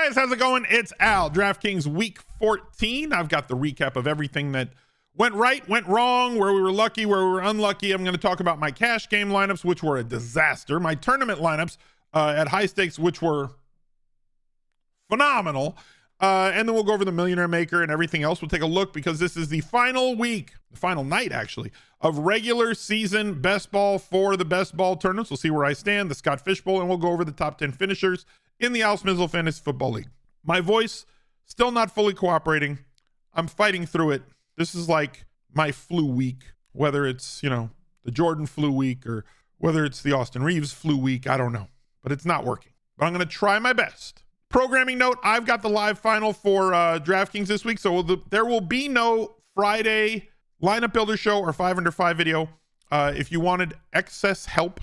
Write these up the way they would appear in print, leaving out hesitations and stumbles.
guys, how's it going? It's Al. DraftKings week 14. I've got the recap of everything that went right, went wrong, where we were lucky, where we were unlucky. I'm going to talk about my cash game lineups, which were a disaster, my tournament lineups at high stakes, which were phenomenal. And then we'll go over the Millionaire Maker and everything else. We'll take a look because this is the final week, the final night actually, of regular season best ball for the best ball tournaments. We'll see where I stand, the Scott Fishbowl, and we'll go over the top 10 finishers in the Al Smizzle Fantasy Football League. My voice still not fully cooperating. I'm fighting through it. This is like my flu week, whether it's, the Jordan flu week or whether it's the Austin Reeves flu week. I don't know, but it's not working. But I'm going to try my best. Programming note, I've got the live final for DraftKings this week, so there will be no Friday lineup builder show or 5 under 5 video. If you wanted excess help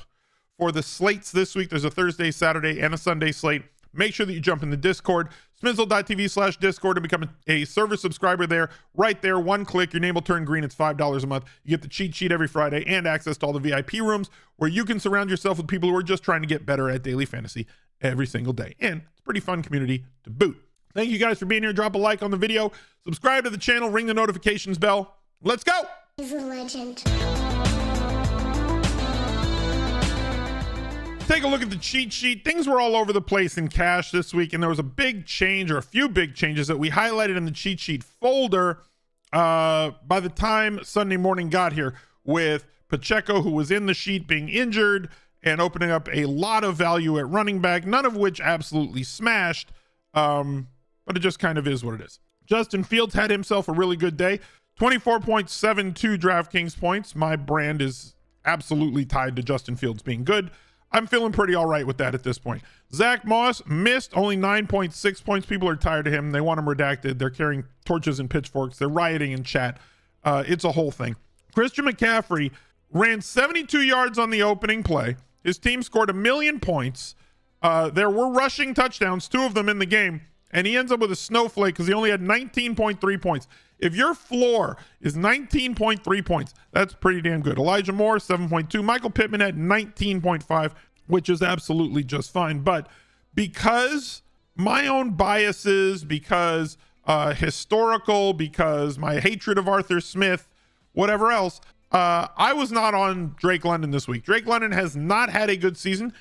for the slates this week, there's a Thursday, Saturday, and a Sunday slate. Make sure that you jump in the Discord, smizzle.tv/Discord, and become a service subscriber there. Right there, one click, your name will turn green. It's $5 a month. You get the cheat sheet every Friday and access to all the VIP rooms where you can surround yourself with people who are just trying to get better at daily fantasy every single day. And it's a pretty fun community to boot. Thank you guys for being here. Drop a like on the video, subscribe to the channel, ring the notifications bell. Let's go. He's a legend. Take a look at the cheat sheet. Things were all over the place in cash this week, and there was a big change or a few big changes that we highlighted in the cheat sheet folder by the time Sunday morning got here, with Pacheco, who was in the sheet, being injured and opening up a lot of value at running back, none of which absolutely smashed, but it just kind of is what it is. Justin Fields had himself a really good day, 24.72 DraftKings points. My brand is absolutely tied to Justin Fields being good. I'm feeling pretty all right with that at this point. Zach Moss missed only 9.6 points. People are tired of him. They want him redacted. They're carrying torches and pitchforks. They're rioting in chat. It's a whole thing. Christian McCaffrey ran 72 yards on the opening play. His team scored 1 million points. There were rushing touchdowns, 2 of them in the game, and he ends up with a snowflake because he only had 19.3 points. If your floor is 19.3 points, that's pretty damn good. Elijah Moore, 7.2. Michael Pittman had 19.5, which is absolutely just fine. But because my own biases, because historical, because my hatred of Arthur Smith, whatever else, I was not on Drake London this week. Drake London has not had a good season.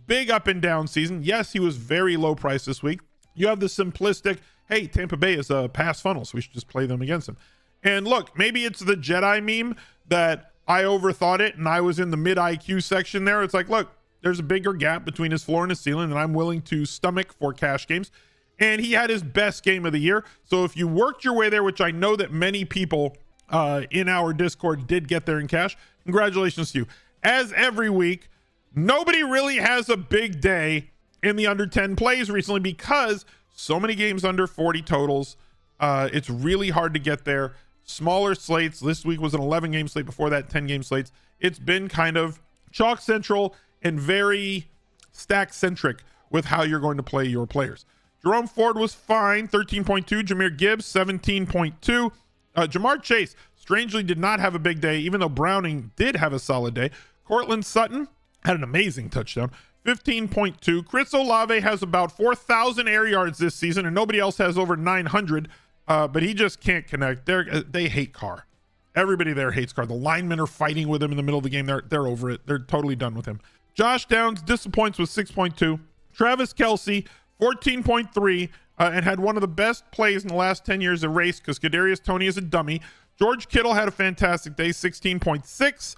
Big up and down season. Yes, he was very low price this week. You have the simplistic, hey, Tampa Bay is a pass funnel, so we should just play them against them. And look, maybe it's the Jedi meme that I overthought it and I was in the mid IQ section there. It's like, look, there's a bigger gap between his floor and his ceiling and I'm willing to stomach for cash games. And he had his best game of the year. So if you worked your way there, which I know that many people in our Discord did get there in cash, congratulations to you. As every week, nobody really has a big day in the under 10 plays recently because so many games under 40 totals. It's really hard to get there. Smaller slates. This week was an 11 game slate. Before that, 10 game slates. It's been kind of chalk central and very stack centric with how you're going to play your players. Jerome Ford was fine, 13.2. Jahmyr Gibbs, 17.2. Jamar Chase strangely did not have a big day, even though Browning did have a solid day. Cortland Sutton had an amazing touchdown, 15.2. Chris Olave has about 4,000 air yards this season, and nobody else has over 900, but he just can't connect. They hate Carr. Everybody there hates Carr. The linemen are fighting with him in the middle of the game. They're over it. They're totally done with him. Josh Downs disappoints with 6.2. Travis Kelce, 14.3, and had one of the best plays in the last 10 years erased because Kadarius Toney is a dummy. George Kittle had a fantastic day, 16.6.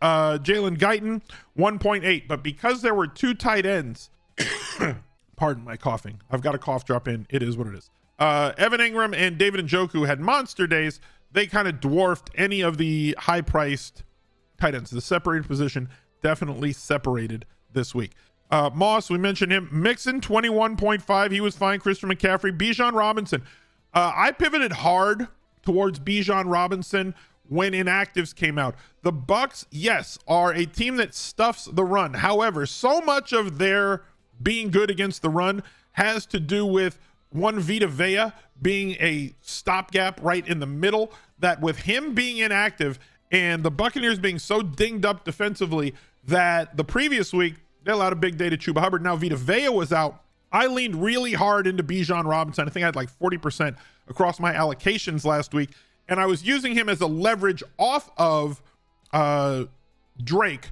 Jalen Guyton, 1.8. But because there were 2 tight ends, pardon my coughing. I've got a cough drop in. It is what it is. Evan Ingram and David Njoku had monster days. They kind of dwarfed any of the high-priced tight ends. The separated position definitely separated this week. Moss, we mentioned him. Mixon, 21.5. He was fine. Christian McCaffrey. Bijan Robinson. I pivoted hard towards Bijan Robinson when inactives came out. The Bucks, yes, are a team that stuffs the run. However, so much of their being good against the run has to do with one Vita Vea being a stopgap right in the middle, that with him being inactive and the Buccaneers being so dinged up defensively that the previous week they allowed a big day to Chuba Hubbard. Now Vita Vea was out I leaned really hard into Bijan Robinson. I think I had like 40% across my allocations last week, and I was using him as a leverage off of Drake,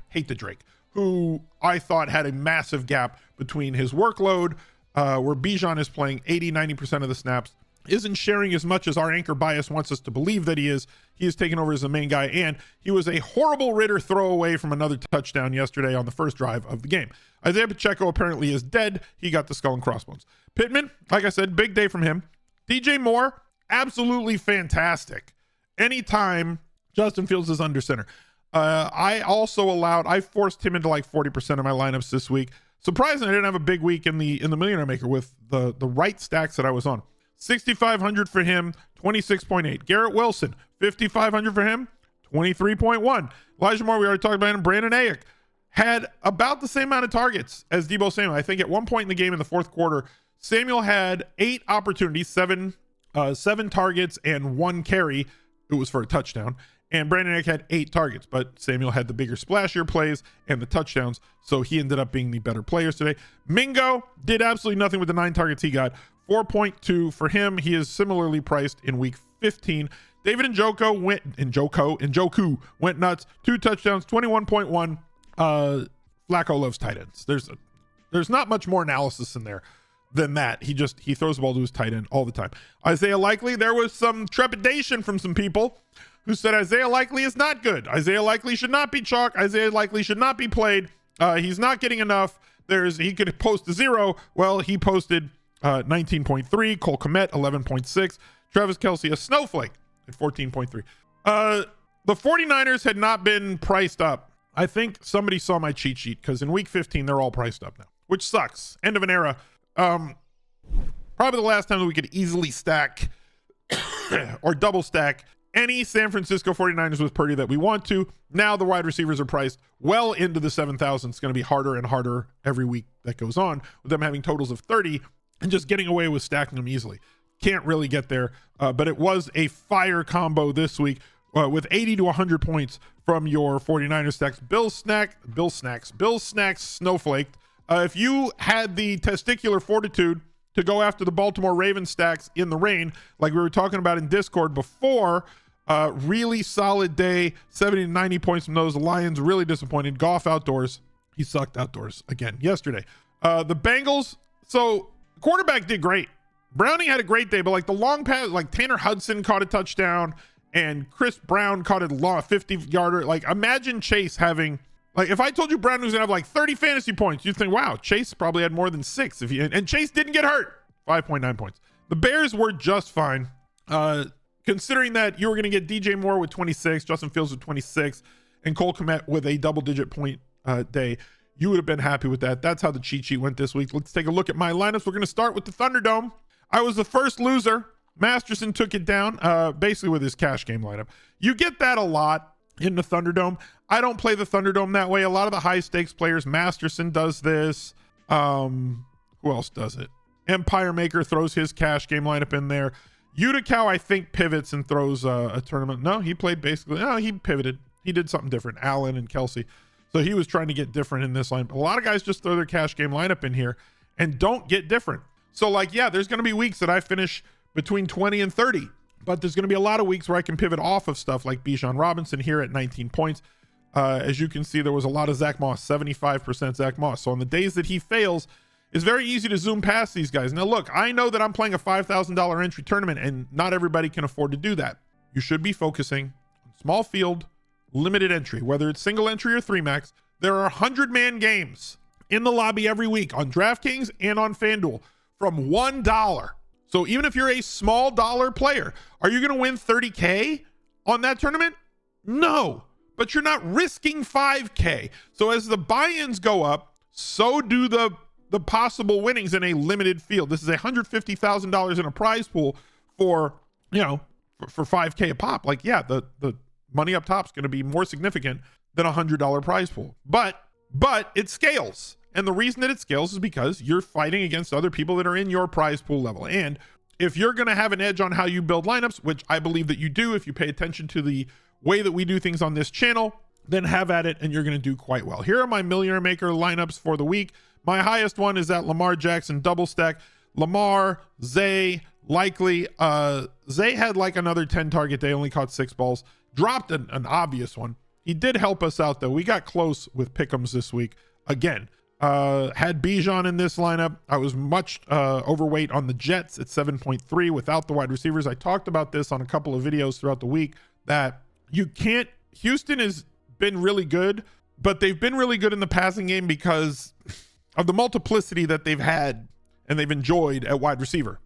who I thought had a massive gap between his workload, where Bijan is playing 80-90% of the snaps, isn't sharing as much as our anchor bias wants us to believe that he is. He is taking over as the main guy, and he was a horrible Ritter throwaway from another touchdown yesterday on the first drive of the game. Isaiah Pacheco apparently is dead. He got the skull and crossbones. Pittman, like I said, big day from him. DJ Moore, absolutely fantastic. Anytime Justin Fields is under center. I forced him into like 40% of my lineups this week. Surprisingly, I didn't have a big week in the Millionaire Maker with the right stacks that I was on. 6,500 for him, 26.8. Garrett Wilson, 5,500 for him, 23.1. Elijah Moore, we already talked about him. Brandon Ayuk had about the same amount of targets as Deebo Samuel. I think at one point in the game in the fourth quarter, Samuel had 8 opportunities, seven targets and 1 carry. It was for a touchdown. And Brandon Ayuk had 8 targets, but Samuel had the bigger splashier plays and the touchdowns, so he ended up being the better players today. Mingo did absolutely nothing with the 9 targets he got. 4.2 for him. He is similarly priced in week 15. David Njoku went nuts. 2 touchdowns, 21.1. Flacco loves tight ends. There's not much more analysis in there than that. He throws the ball to his tight end all the time. Isaiah Likely, there was some trepidation from some people who said Isaiah Likely is not good. Isaiah Likely should not be chalk. Isaiah Likely should not be played. He's not getting enough. He could post a 0. Well, he posted 19.3. Cole Kmet, 11.6. Travis Kelce, a snowflake at 14.3. The 49ers had not been priced up. I think somebody saw my cheat sheet because in week 15, they're all priced up now, which sucks. End of an era. Probably the last time that we could easily stack or double stack any San Francisco 49ers with Purdy that we want to. Now the wide receivers are priced well into the 7,000. It's going to be harder and harder every week that goes on with them having totals of 30 and just getting away with stacking them easily. Can't really get there, but it was a fire combo this week with 80 to 100 points from your 49ers stacks. Bill Snacks snowflaked. If you had the testicular fortitude to go after the Baltimore Ravens stacks in the rain, like we were talking about in Discord before, really solid day, 70 to 90 points from those. The Lions really disappointed. Goff outdoors. He sucked outdoors again yesterday. The Bengals, so quarterback did great. Browning had a great day, but like the long pass, like Tanner Hudson caught a touchdown and Chris Brown caught a 50-yarder. Like imagine Chase having, like if I told you Brown was gonna have like 30 fantasy points, you'd think, wow, Chase probably had more than 6 and Chase didn't get hurt. 5.9 points. The Bears were just fine. Considering that you were going to get DJ Moore with 26, Justin Fields with 26, and Cole Kmet with a double-digit point day, you would have been happy with that. That's how the cheat sheet went this week. Let's take a look at my lineups. We're going to start with the Thunderdome. I was the first loser. Masterson took it down, basically with his cash game lineup. You get that a lot in the Thunderdome. I don't play the Thunderdome that way. A lot of the high-stakes players, Masterson does this. Who else does it? Empire Maker throws his cash game lineup in there. Utica, I think, pivots and throws a tournament. No, he played basically. No, he pivoted. He did something different. Allen and Kelsey. So he was trying to get different in this lineup. A lot of guys just throw their cash game lineup in here and don't get different. So, like, yeah, there's going to be weeks that I finish between 20 and 30. But there's going to be a lot of weeks where I can pivot off of stuff like Bijan Robinson here at 19 points. As you can see, there was a lot of Zach Moss, 75% Zach Moss. So on the days that he fails, it's very easy to zoom past these guys. Now, look, I know that I'm playing a $5,000 entry tournament, and not everybody can afford to do that. You should be focusing on small field, limited entry, whether it's single entry or 3-max. There are 100-man games in the lobby every week on DraftKings and on FanDuel from $1. So even if you're a small dollar player, are you going to win 30K on that tournament? No, but you're not risking 5K. So as the buy-ins go up, so do the possible winnings in a limited field. This is $150,000 in a prize pool for 5K a pop. Like, yeah, the money up top is going to be more significant than a $100 prize pool, but it scales. And the reason that it scales is because you're fighting against other people that are in your prize pool level. And if you're going to have an edge on how you build lineups, which I believe that you do, if you pay attention to the way that we do things on this channel, then have at it and you're going to do quite well. Here are my Millionaire Maker lineups for the week. My highest one is that Lamar Jackson double stack. Lamar, Zay, likely. Zay had like another 10 target day, only caught 6 balls. Dropped an obvious one. He did help us out, though. We got close with pick'ems this week. Again, had Bijan in this lineup. I was much overweight on the Jets at 7.3 without the wide receivers. I talked about this on a couple of videos throughout the week that you can't. Houston has been really good, but they've been really good in the passing game because of the multiplicity that they've had and they've enjoyed at wide receiver.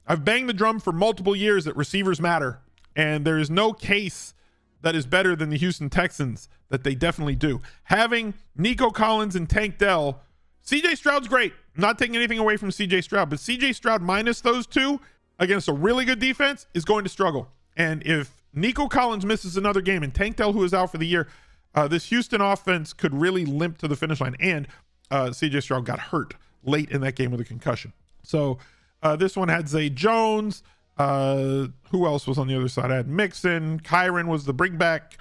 I've banged the drum for multiple years that receivers matter, and there is no case that is better than the Houston Texans that they definitely do. Having Nico Collins and Tank Dell, CJ Stroud's great. I'm not taking anything away from CJ Stroud, but CJ Stroud minus those two against a really good defense is going to struggle. And if Nico Collins misses another game and Tank Dell, who is out for the year, this Houston offense could really limp to the finish line. And CJ Stroud got hurt late in that game with a concussion. So this one had Zay Jones. Who else was on the other side? I had Mixon. Kyron was the bring back.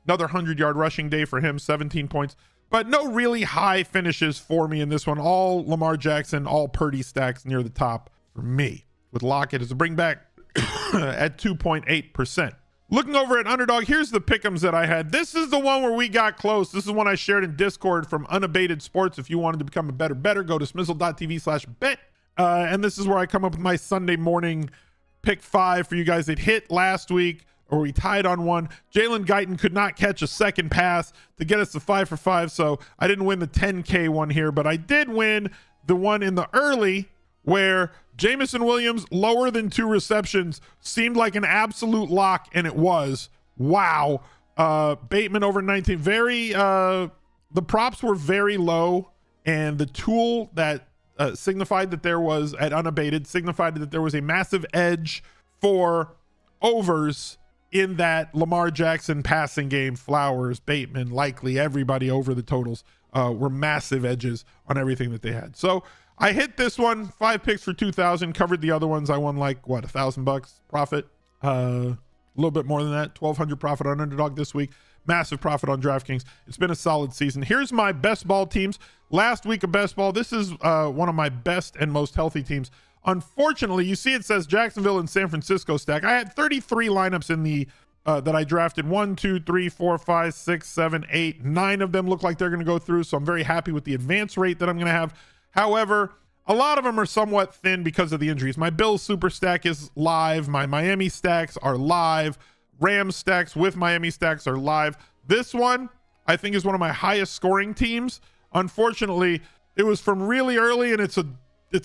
Another 100-yard rushing day for him, 17 points. But no really high finishes for me in this one. All Lamar Jackson, all Purdy stacks near the top for me, with Lockett as a bring back at 2.8%. Looking over at Underdog, here's the pick'ems that I had. This is the one where we got close. This is one I shared in Discord from Unabated Sports. If you wanted to become a better, go to smizzle.tv/bet. And this is where I come up with my Sunday morning pick 5 for you guys that hit last week, or we tied on one. Jalen Guyton could not catch a second pass to get us to 5 for 5. So I didn't win the 10K one here, but I did win the one in the early where Jamison Williams lower than 2 receptions seemed like an absolute lock, and it was. Wow. Bateman over 19. The props were very low, and the tool that signified that there was at Unabated signified that there was a massive edge for overs in that Lamar Jackson passing game. Flowers, Bateman, likely everybody over the totals were massive edges on everything that they had. So I hit this one, 5 picks for 2,000, covered the other ones. I won like what, $1,000 profit, a little bit more than that, 1,200 profit on Underdog this week. Massive profit on DraftKings. It's been a solid season. Here's my best ball teams. Last week of best ball. This is one of my best and most healthy teams. Unfortunately, you see it says Jacksonville and San Francisco stack. I had 33 lineups in the that I drafted. 1, 2, 3, 4, 5, 6, 7, 8, 9 of them look like they're going to go through. So I'm very happy with the advance rate that I'm going to have. However, a lot of them are somewhat thin because of the injuries. My Bills super stack is live. My Miami stacks are live. Rams stacks with Miami stacks are live. This one, I think, is one of my highest scoring teams. Unfortunately, it was from really early, and it's a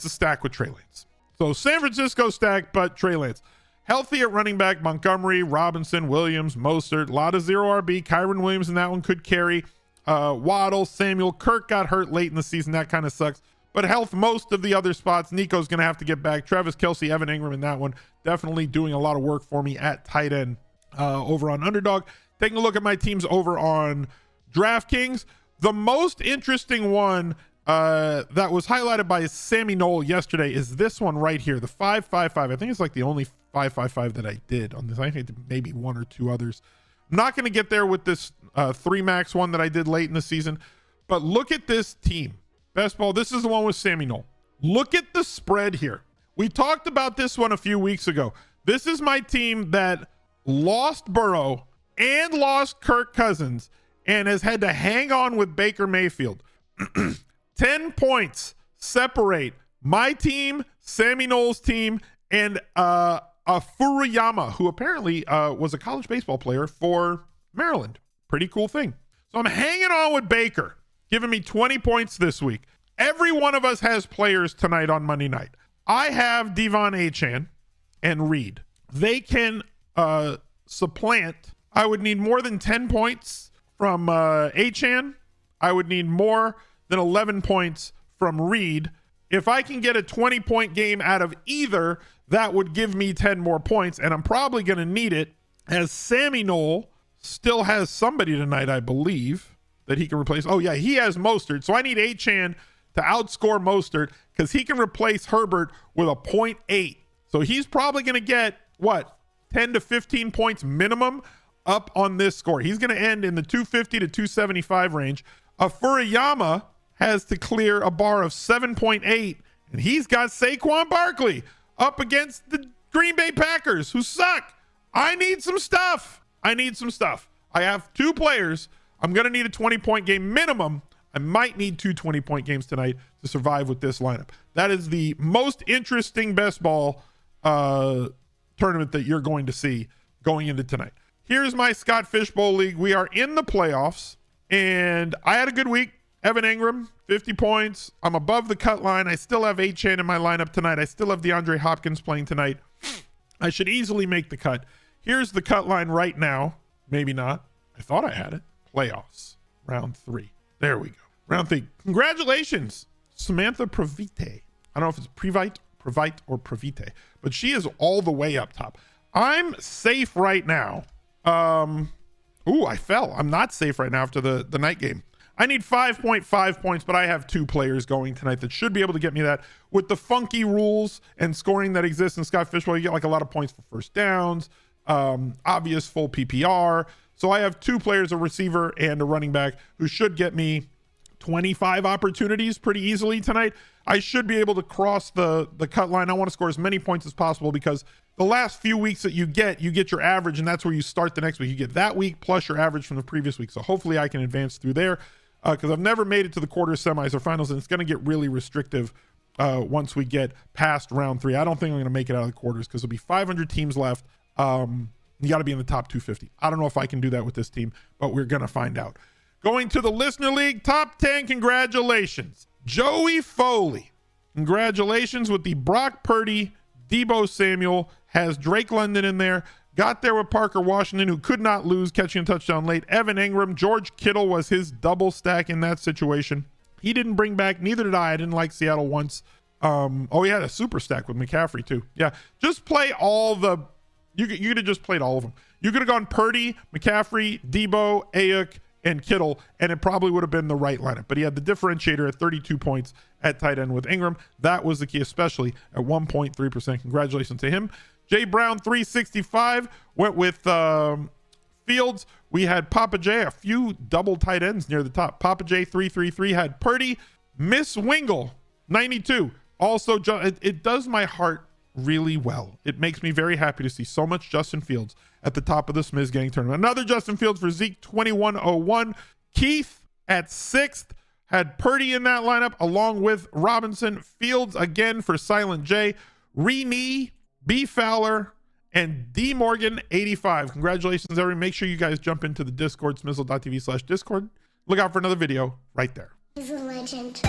stack with Trey Lance. So San Francisco stack, but Trey Lance. Healthy at running back, Montgomery, Robinson, Williams, Mostert. A lot of 0 RB. Kyron Williams in that one could carry. Waddle, Samuel. Kirk got hurt late in the season. That kind of sucks. But health, most of the other spots. Nico's going to have to get back. Travis Kelce, Evan Ingram in that one. Definitely doing a lot of work for me at tight end over on Underdog. Taking a look at my teams over on DraftKings. The most interesting one that was highlighted by Sammy Knoll yesterday is this one right here, the 5-5-5. I think it's like the only 5-5-5 that I did on this. I think maybe 1 or 2 others. I'm not going to get there with this 3 max one that I did late in the season, but look at this team. Best ball. This is the one with Sammy Knoll. Look at the spread here. We talked about this one a few weeks ago. This is my team that lost Burrow and lost Kirk Cousins and has had to hang on with Baker Mayfield. 10 points separate my team, Sammy Knoll's team, and Furuyama, who apparently was a college baseball player for Maryland. Pretty cool thing. So I'm hanging on with Baker, giving me 20 points this week. Every one of us has players tonight on Monday night. I have Devon Achane and Reed. They can supplant. I would need more than 10 points from Achane. I would need more than 11 points from Reed. If I can get a 20-point game out of either, that would give me 10 more points, and I'm probably going to need it, as Sammy Knoll still has somebody tonight, I believe, that he can replace. Oh, yeah, he has Mostert. So I need Achane to outscore Mostert because he can replace Herbert with a 0.8. So he's probably going to get, 10 to 15 points minimum up on this score. He's going to end in the 250 to 275 range. Furuyama has to clear a bar of 7.8, and he's got Saquon Barkley up against the Green Bay Packers, who suck. I need some stuff. I have 2 players. I'm going to need a 20-point game minimum. I might need 2 20-point games tonight to survive with this lineup. That is the most interesting best ball tournament that you're going to see going into tonight. Here's my Scott Fishbowl League. We are in the playoffs, and I had a good week. Evan Ingram, 50 points. I'm above the cut line. I still have Achane in my lineup tonight. I still have DeAndre Hopkins playing tonight. I should easily make the cut. Here's the cut line right now. Maybe not. I thought I had it. Playoffs. Round 3. There we go. Round 3. Congratulations, Samantha Pravite. I don't know if it's Previte, or Pravite, but she is all the way up top. I'm safe right now. Ooh, I fell. I'm not safe right now after the night game. I need 5.5 points, but I have 2 players going tonight that should be able to get me that. With the funky rules and scoring that exists in Scott Fishbowl, you get like a lot of points for first downs, obvious full PPR. So I have 2 players, a receiver and a running back, who should get me 25 opportunities pretty easily tonight. I should be able to cross the cut line. I want to score as many points as possible, because the last few weeks that you get your average, and that's where you start the next week. You get that week plus your average from the previous week. So hopefully I can advance through there, because I've never made it to the quarters, semis, or finals, and it's going to get really restrictive once we get past round 3. I don't think I'm going to make it out of the quarters, because there'll be 500 teams left. You got to be in the top 250. I don't know if I can do that with this team, but we're going to find out. Going to the Listener League, top 10, congratulations. Joey Foley, congratulations with the Brock Purdy, Deebo Samuel, has Drake London in there. Got there with Parker Washington, who could not lose, catching a touchdown late. Evan Ingram, George Kittle was his double stack in that situation. He didn't bring back, neither did I. I didn't like Seattle once. He had a super stack with McCaffrey too. Yeah, just play all the, you could have just played all of them. You could have gone Purdy, McCaffrey, Deebo, Ayuk, and Kittle, and it probably would have been the right lineup. But he had the differentiator at 32 points at tight end with Ingram. That was the key, especially at 1.3%. Congratulations to him. Jay Brown, 365, went with Fields. We had Papa J, a few double tight ends near the top. Papa J, 333, had Purdy. Miss Wingle, 92. Also, it does my heart really well. It makes me very happy to see so much Justin Fields at the top of the SmizzGang tournament. Another Justin Fields for Zeke, 2101. Keith at 6th had Purdy in that lineup along with Robinson. Fields again for Silent J. Renee, B Fowler, and D Morgan, 85. Congratulations, everyone. Make sure you guys jump into the Discord, smizzle.tv/Discord. Look out for another video right there. He's a legend.